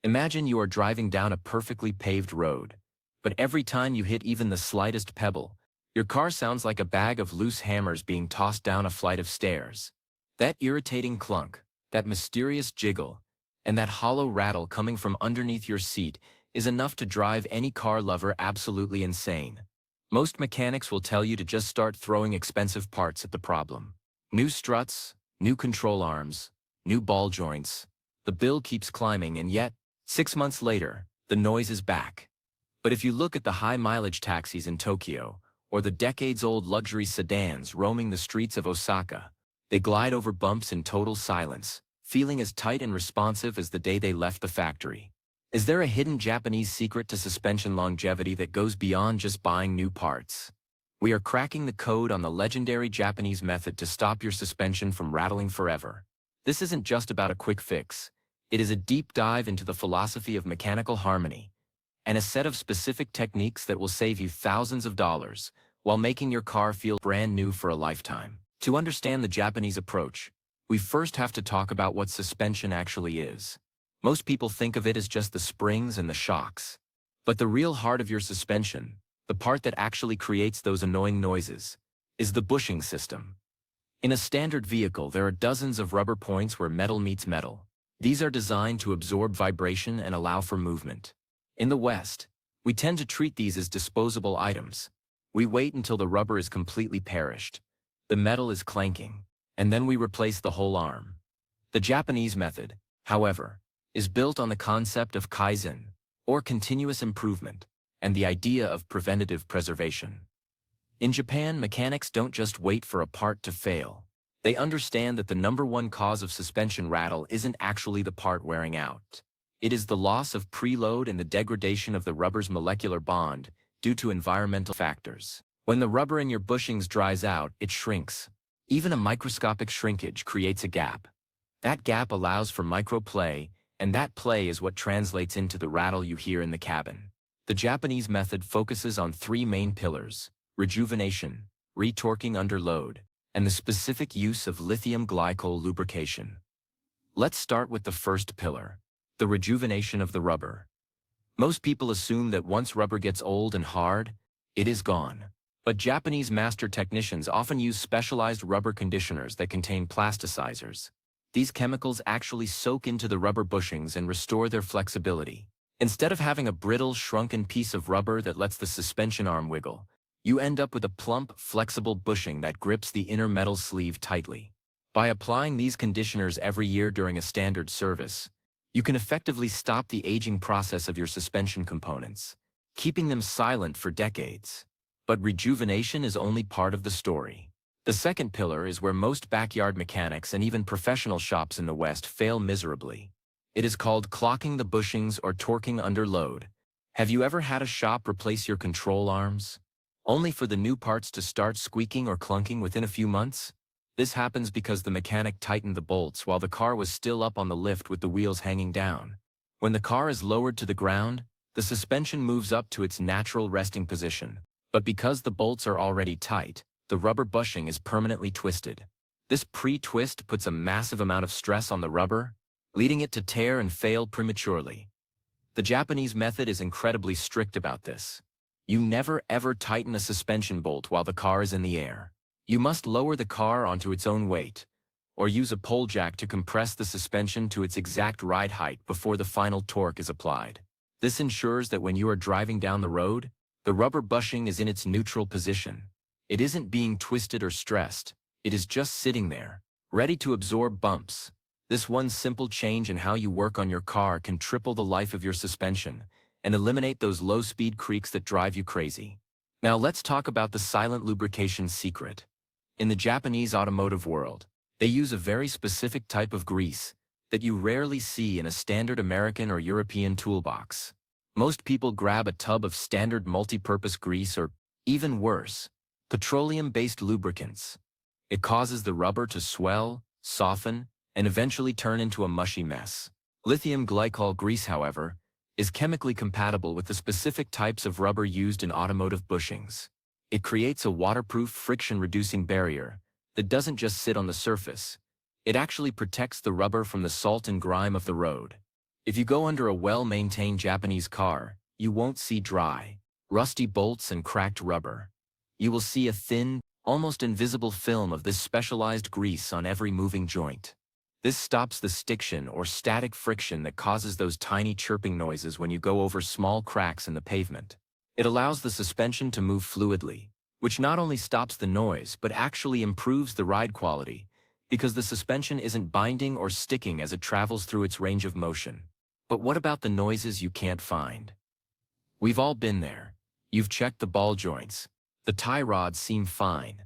Imagine you are driving down a perfectly paved road, but every time you hit even the slightest pebble, your car sounds like a bag of loose hammers being tossed down a flight of stairs. That irritating clunk, that mysterious jiggle, and that hollow rattle coming from underneath your seat is enough to drive any car lover absolutely insane. Most mechanics will tell you to just start throwing expensive parts at the problem. New struts, new control arms, new ball joints. The bill keeps climbing, and yet, 6 months later, the noise is back. But if you look at the high-mileage taxis in Tokyo, or the decades-old luxury sedans roaming the streets of Osaka, they glide over bumps in total silence, feeling as tight and responsive as the day they left the factory. Is there a hidden Japanese secret to suspension longevity that goes beyond just buying new parts? We are cracking the code on the legendary Japanese method to stop your suspension from rattling forever. This isn't just about a quick fix. It is a deep dive into the philosophy of mechanical harmony, and a set of specific techniques that will save you thousands of dollars while making your car feel brand new for a lifetime. To understand the Japanese approach, we first have to talk about what suspension actually is. Most people think of it as just the springs and the shocks. But the real heart of your suspension, the part that actually creates those annoying noises, is the bushing system. In a standard vehicle, there are dozens of rubber points where metal meets metal. These are designed to absorb vibration and allow for movement. In the West, we tend to treat these as disposable items. We wait until the rubber is completely perished, the metal is clanking, and then we replace the whole arm. The Japanese method, however, is built on the concept of kaizen, or continuous improvement, and the idea of preventative preservation. In Japan, mechanics don't just wait for a part to fail. They understand that the #1 cause of suspension rattle isn't actually the part wearing out. It is the loss of preload and the degradation of the rubber's molecular bond due to environmental factors. When the rubber in your bushings dries out, it shrinks. Even a microscopic shrinkage creates a gap. That gap allows for microplay, and that play is what translates into the rattle you hear in the cabin. The Japanese method focuses on 3 main pillars: rejuvenation, retorquing under load, and the specific use of lithium glycol lubrication. Let's start with the first pillar, the rejuvenation of the rubber. Most people assume that once rubber gets old and hard, it is gone. But Japanese master technicians often use specialized rubber conditioners that contain plasticizers. These chemicals actually soak into the rubber bushings and restore their flexibility. Instead of having a brittle, shrunken piece of rubber that lets the suspension arm wiggle, you end up with a plump, flexible bushing that grips the inner metal sleeve tightly. By applying these conditioners every year during a standard service, you can effectively stop the aging process of your suspension components, keeping them silent for decades. But rejuvenation is only part of the story. The second pillar is where most backyard mechanics and even professional shops in the West fail miserably. It is called clocking the bushings or torquing under load. Have you ever had a shop replace your control arms, only for the new parts to start squeaking or clunking within a few months? This happens because the mechanic tightened the bolts while the car was still up on the lift with the wheels hanging down. When the car is lowered to the ground, the suspension moves up to its natural resting position. But because the bolts are already tight, the rubber bushing is permanently twisted. This pre-twist puts a massive amount of stress on the rubber, leading it to tear and fail prematurely. The Japanese method is incredibly strict about this. You never ever tighten a suspension bolt while the car is in the air. You must lower the car onto its own weight, or use a pole jack to compress the suspension to its exact ride height before the final torque is applied. This ensures that when you are driving down the road, the rubber bushing is in its neutral position. It isn't being twisted or stressed, it is just sitting there, ready to absorb bumps. This one simple change in how you work on your car can triple the life of your suspension and eliminate those low-speed creaks that drive you crazy. Now let's talk about the silent lubrication secret. In the Japanese automotive world, they use a very specific type of grease that you rarely see in a standard American or European toolbox. Most people grab a tub of standard multi-purpose grease or, even worse, petroleum-based lubricants. It causes the rubber to swell, soften, and eventually turn into a mushy mess. Lithium glycol grease, however, is chemically compatible with the specific types of rubber used in automotive bushings. It creates a waterproof, friction-reducing barrier that doesn't just sit on the surface. It actually protects the rubber from the salt and grime of the road. If you go under a well-maintained Japanese car, you won't see dry, rusty bolts and cracked rubber. You will see a thin, almost invisible film of this specialized grease on every moving joint. This stops the stiction or static friction that causes those tiny chirping noises when you go over small cracks in the pavement. It allows the suspension to move fluidly, which not only stops the noise but actually improves the ride quality, because the suspension isn't binding or sticking as it travels through its range of motion. But what about the noises you can't find? We've all been there. You've checked the ball joints. The tie rods seem fine.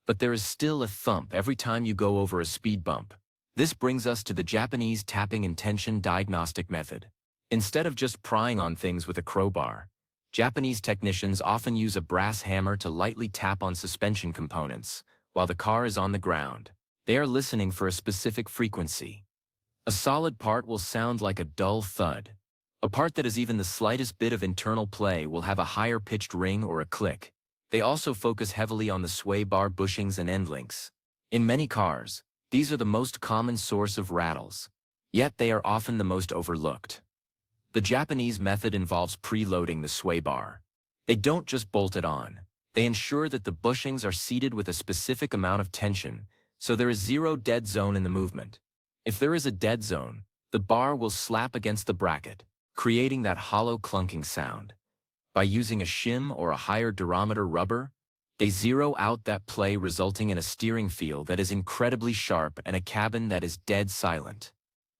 But there is still a thump every time you go over a speed bump. This brings us to the Japanese tapping and tension diagnostic method. Instead of just prying on things with a crowbar, Japanese technicians often use a brass hammer to lightly tap on suspension components while the car is on the ground. They are listening for a specific frequency. A solid part will sound like a dull thud. A part that is even the slightest bit of internal play will have a higher pitched ring or a click. They also focus heavily on the sway bar bushings and end links. In many cars, these are the most common source of rattles. Yet they are often the most overlooked. The Japanese method involves preloading the sway bar. They don't just bolt it on. They ensure that the bushings are seated with a specific amount of tension, so there is zero dead zone in the movement. If there is a dead zone, the bar will slap against the bracket, creating that hollow clunking sound. By using a shim or a higher durometer rubber, they zero out that play, resulting in a steering feel that is incredibly sharp and a cabin that is dead silent.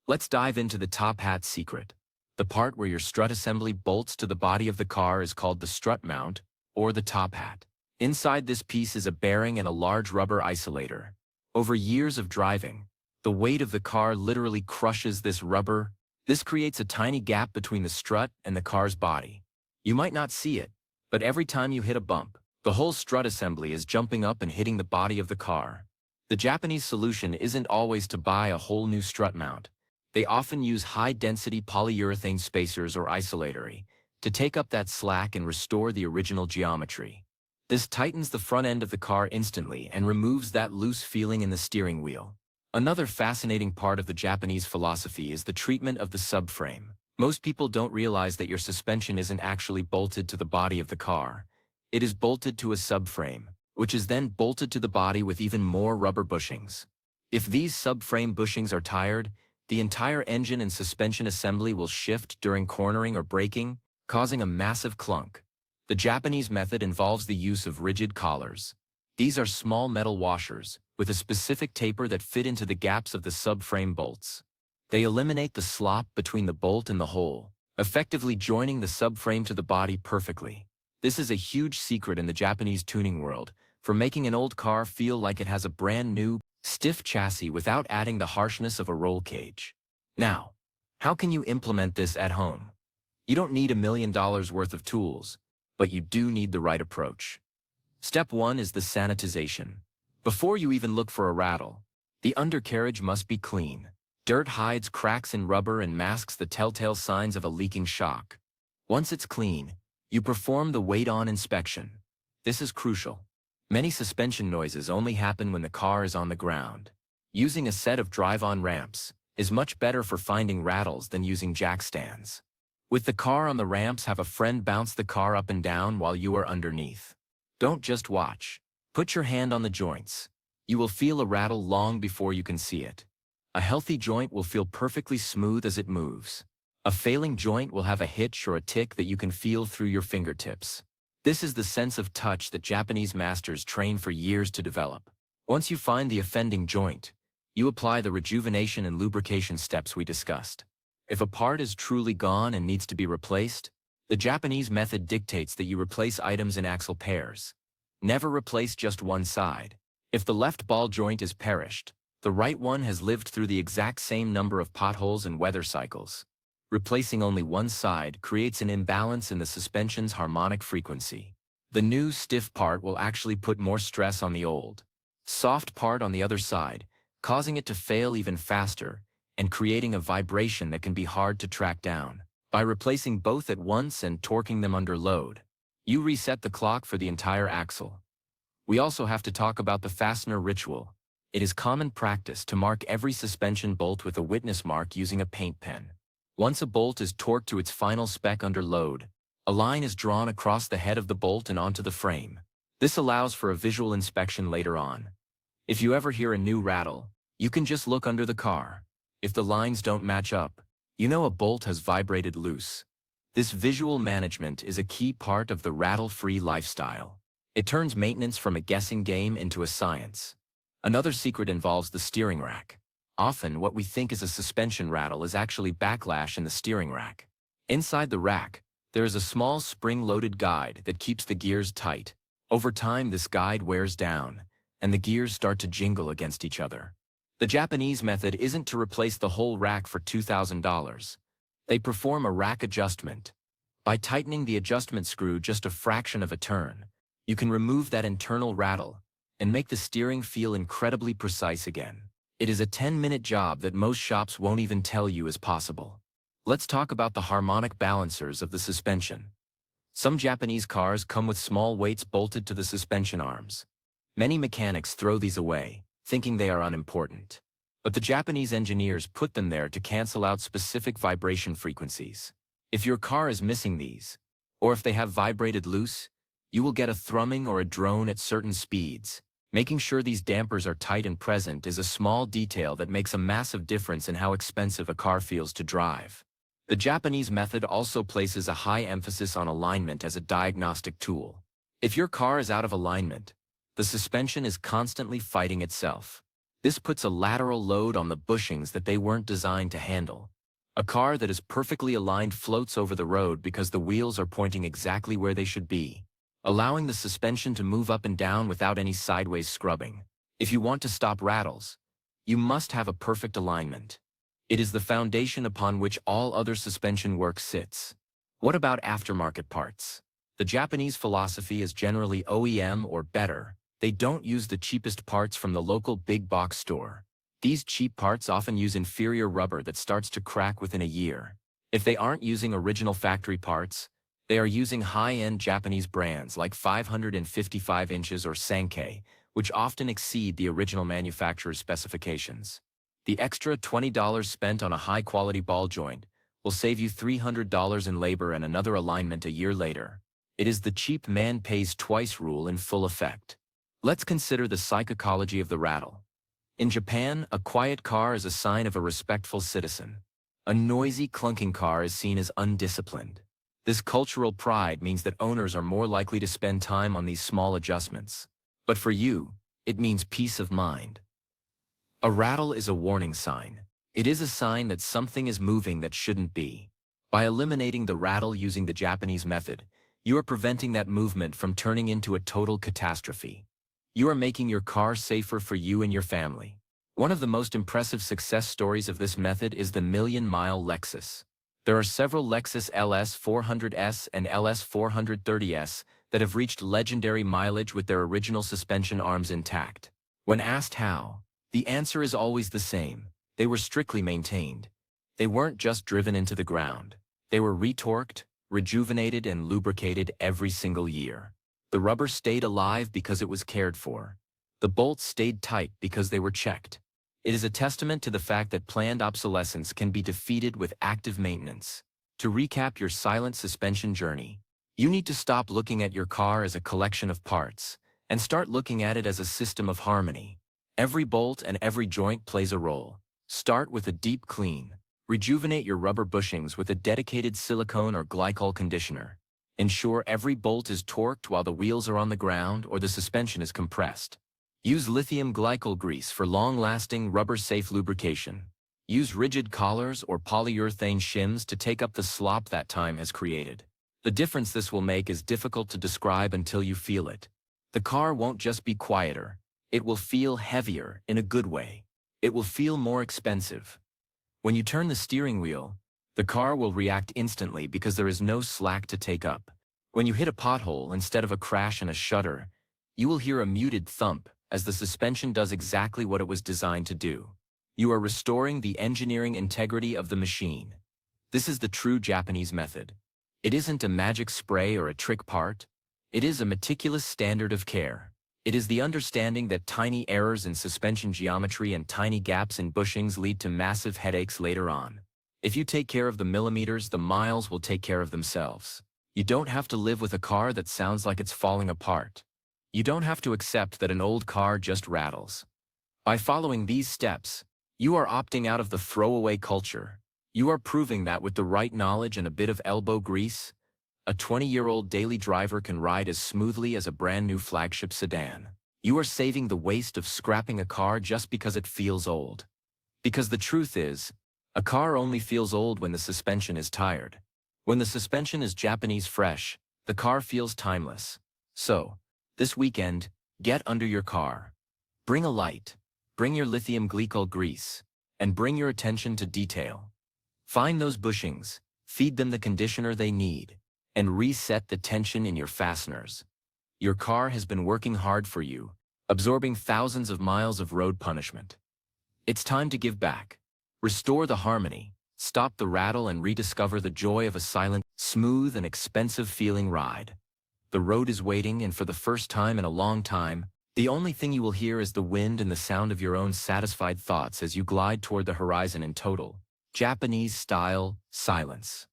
Let's dive into the top hat secret. The part where your strut assembly bolts to the body of the car is called the strut mount, or the top hat. Inside this piece is a bearing and a large rubber isolator. Over years of driving, the weight of the car literally crushes this rubber. This creates a tiny gap between the strut and the car's body. You might not see it, but every time you hit a bump, the whole strut assembly is jumping up and hitting the body of the car. The Japanese solution isn't always to buy a whole new strut mount. They often use high-density polyurethane spacers or isolatory to take up that slack and restore the original geometry. This tightens the front end of the car instantly and removes that loose feeling in the steering wheel. Another fascinating part of the Japanese philosophy is the treatment of the subframe. Most people don't realize that your suspension isn't actually bolted to the body of the car. It is bolted to a subframe, which is then bolted to the body with even more rubber bushings. If these subframe bushings are tired, the entire engine and suspension assembly will shift during cornering or braking, causing a massive clunk. The Japanese method involves the use of rigid collars. These are small metal washers with a specific taper that fit into the gaps of the subframe bolts. They eliminate the slop between the bolt and the hole, effectively joining the subframe to the body perfectly. This is a huge secret in the Japanese tuning world, for making an old car feel like it has a brand new, stiff chassis without adding the harshness of a roll cage. Now, how can you implement this at home? You don't need $1 million worth of tools, but you do need the right approach. Step 1 is the sanitization. Before you even look for a rattle, the undercarriage must be clean. Dirt hides cracks in rubber and masks the telltale signs of a leaking shock. Once it's clean, you perform the weight-on inspection. This is crucial. Many suspension noises only happen when the car is on the ground. Using a set of drive-on ramps is much better for finding rattles than using jack stands. With the car on the ramps, have a friend bounce the car up and down while you are underneath. Don't just watch. Put your hand on the joints. You will feel a rattle long before you can see it. A healthy joint will feel perfectly smooth as it moves. A failing joint will have a hitch or a tick that you can feel through your fingertips. This is the sense of touch that Japanese masters train for years to develop. Once you find the offending joint, you apply the rejuvenation and lubrication steps we discussed. If a part is truly gone and needs to be replaced, the Japanese method dictates that you replace items in axle pairs. Never replace just one side. If the left ball joint is perished, the right one has lived through the exact same number of potholes and weather cycles. Replacing only one side creates an imbalance in the suspension's harmonic frequency. The new stiff part will actually put more stress on the old, soft part on the other side, causing it to fail even faster and creating a vibration that can be hard to track down. By replacing both at once and torquing them under load, you reset the clock for the entire axle. We also have to talk about the fastener ritual. It is common practice to mark every suspension bolt with a witness mark using a paint pen. Once a bolt is torqued to its final spec under load, a line is drawn across the head of the bolt and onto the frame. This allows for a visual inspection later on. If you ever hear a new rattle, you can just look under the car. If the lines don't match up, you know a bolt has vibrated loose. This visual management is a key part of the rattle-free lifestyle. It turns maintenance from a guessing game into a science. Another secret involves the steering rack. Often, what we think is a suspension rattle is actually backlash in the steering rack. Inside the rack, there is a small spring-loaded guide that keeps the gears tight. Over time, this guide wears down, and the gears start to jingle against each other. The Japanese method isn't to replace the whole rack for $2,000. They perform a rack adjustment. By tightening the adjustment screw just a fraction of a turn, you can remove that internal rattle and make the steering feel incredibly precise again. It is a 10-minute job that most shops won't even tell you is possible. Let's talk about the harmonic balancers of the suspension. Some Japanese cars come with small weights bolted to the suspension arms. Many mechanics throw these away, thinking they are unimportant. But the Japanese engineers put them there to cancel out specific vibration frequencies. If your car is missing these, or if they have vibrated loose, you will get a thrumming or a drone at certain speeds. Making sure these dampers are tight and present is a small detail that makes a massive difference in how expensive a car feels to drive. The Japanese method also places a high emphasis on alignment as a diagnostic tool. If your car is out of alignment, the suspension is constantly fighting itself. This puts a lateral load on the bushings that they weren't designed to handle. A car that is perfectly aligned floats over the road because the wheels are pointing exactly where they should be, allowing the suspension to move up and down without any sideways scrubbing. If you want to stop rattles, you must have a perfect alignment. It is the foundation upon which all other suspension work sits. What about aftermarket parts? The Japanese philosophy is generally OEM or better. They don't use the cheapest parts from the local big box store. These cheap parts often use inferior rubber that starts to crack within a year. If they aren't using original factory parts, they are using high-end Japanese brands like 555 inches or Sankei, which often exceed the original manufacturer's specifications. The extra $20 spent on a high-quality ball joint will save you $300 in labor and another alignment a year later. It is the cheap man pays twice rule in full effect. Let's consider the psychology of the rattle. In Japan, a quiet car is a sign of a respectful citizen. A noisy, clunking car is seen as undisciplined. This cultural pride means that owners are more likely to spend time on these small adjustments. But for you, it means peace of mind. A rattle is a warning sign. It is a sign that something is moving that shouldn't be. By eliminating the rattle using the Japanese method, you are preventing that movement from turning into a total catastrophe. You are making your car safer for you and your family. One of the most impressive success stories of this method is the million-mile Lexus. There are several Lexus LS 400S and LS 430S that have reached legendary mileage with their original suspension arms intact. When asked how, the answer is always the same. They were strictly maintained. They weren't just driven into the ground. They were retorqued, rejuvenated, and lubricated every single year. The rubber stayed alive because it was cared for. The bolts stayed tight because they were checked. It is a testament to the fact that planned obsolescence can be defeated with active maintenance. To recap your silent suspension journey, you need to stop looking at your car as a collection of parts and start looking at it as a system of harmony. Every bolt and every joint plays a role. Start with a deep clean. Rejuvenate your rubber bushings with a dedicated silicone or glycol conditioner. Ensure every bolt is torqued while the wheels are on the ground or the suspension is compressed. Use lithium glycol grease for long-lasting, rubber-safe lubrication. Use rigid collars or polyurethane shims to take up the slop that time has created. The difference this will make is difficult to describe until you feel it. The car won't just be quieter. It will feel heavier in a good way. It will feel more expensive. When you turn the steering wheel, the car will react instantly because there is no slack to take up. When you hit a pothole instead of a crash and a shudder, you will hear a muted thump as the suspension does exactly what it was designed to do. You are restoring the engineering integrity of the machine. This is the true Japanese method. It isn't a magic spray or a trick part. It is a meticulous standard of care. It is the understanding that tiny errors in suspension geometry and tiny gaps in bushings lead to massive headaches later on. If you take care of the millimeters, the miles will take care of themselves. You don't have to live with a car that sounds like it's falling apart. You don't have to accept that an old car just rattles. By following these steps, you are opting out of the throwaway culture. You are proving that with the right knowledge and a bit of elbow grease, a 20-year-old daily driver can ride as smoothly as a brand new flagship sedan. You are saving the waste of scrapping a car just because it feels old. Because the truth is, a car only feels old when the suspension is tired. When the suspension is Japanese fresh, the car feels timeless. So, this weekend, get under your car. Bring a light, bring your lithium glycol grease, and bring your attention to detail. Find those bushings, feed them the conditioner they need, and reset the tension in your fasteners. Your car has been working hard for you, absorbing thousands of miles of road punishment. It's time to give back. Restore the harmony, stop the rattle, and rediscover the joy of a silent, smooth, and expensive-feeling ride. The road is waiting, and for the first time in a long time, the only thing you will hear is the wind and the sound of your own satisfied thoughts as you glide toward the horizon in total, Japanese-style silence.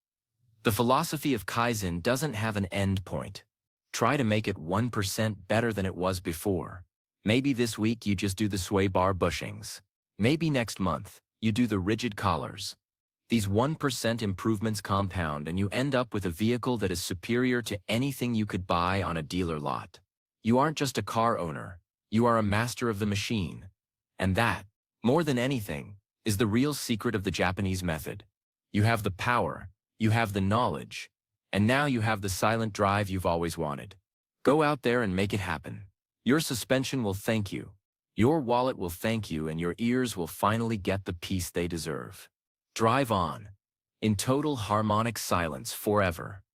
The philosophy of Kaizen doesn't have an end point. Try to make it 1% better than it was before. Maybe this week you just do the sway bar bushings. Maybe next month, you do the rigid collars. These 1% improvements compound and you end up with a vehicle that is superior to anything you could buy on a dealer lot. You aren't just a car owner, you are a master of the machine. And that, more than anything, is the real secret of the Japanese method. You have the power, you have the knowledge, and now you have the silent drive you've always wanted. Go out there and make it happen. Your suspension will thank you. Your wallet will thank you, and your ears will finally get the peace they deserve. Drive on, in total harmonic silence forever.